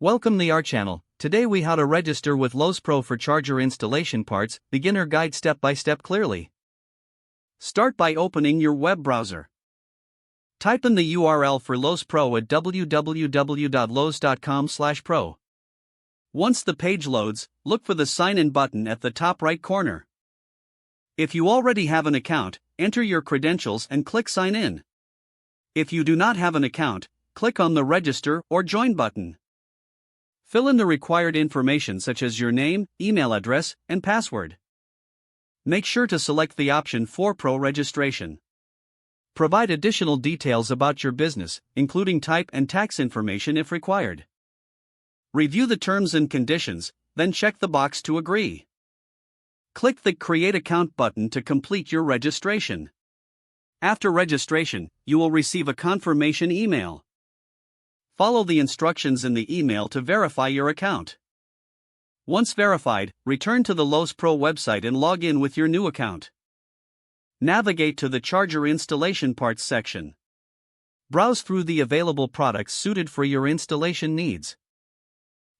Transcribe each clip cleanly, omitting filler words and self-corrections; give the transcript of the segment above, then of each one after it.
Welcome to our channel. Today we how to register with Lowe Pro for charger installation parts, beginner guide step by step clearly. Start by opening your web browser. Type in the URL for Lowe Pro at www.lowes.com/pro. Once the page loads, look for the sign in button at the top right corner. If you already have an account, enter your credentials and click sign in. If you do not have an account, click on the register or join button. Fill in the required information such as your name, email address, and password. Make sure to select the option for Pro registration. Provide additional details about your business, including type and tax information if required. Review the terms and conditions, then check the box to agree. Click the Create Account button to complete your registration. After registration, you will receive a confirmation email. Follow the instructions in the email to verify your account. Once verified, return to the Lowe Pro website and log in with your new account. Navigate to the charger installation parts section. Browse through the available products suited for your installation needs.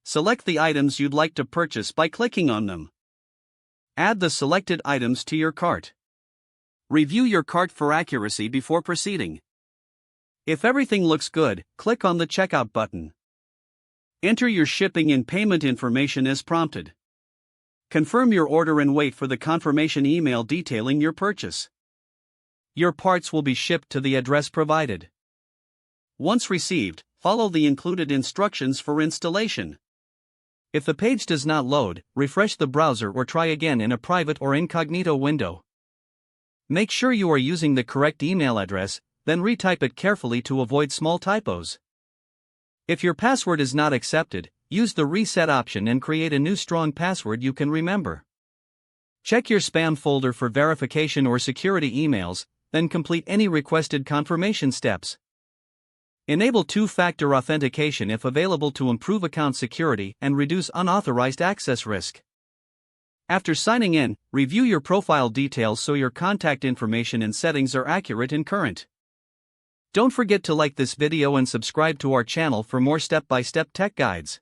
Select the items you'd like to purchase by clicking on them. Add the selected items to your cart. Review your cart for accuracy before proceeding. If everything looks good, click on the Checkout button. Enter your shipping and payment information as prompted. Confirm your order and wait for the confirmation email detailing your purchase. Your parts will be shipped to the address provided. Once received, follow the included instructions for installation. If the page does not load, refresh the browser or try again in a private or incognito window. Make sure you are using the correct email address, then retype it carefully to avoid small typos. If your password is not accepted, use the reset option and create a new strong password you can remember. Check your spam folder for verification or security emails, then complete any requested confirmation steps. Enable two-factor authentication if available to improve account security and reduce unauthorized access risk. After signing in, review your profile details so your contact information and settings are accurate and current. Don't forget to like this video and subscribe to our channel for more step-by-step tech guides.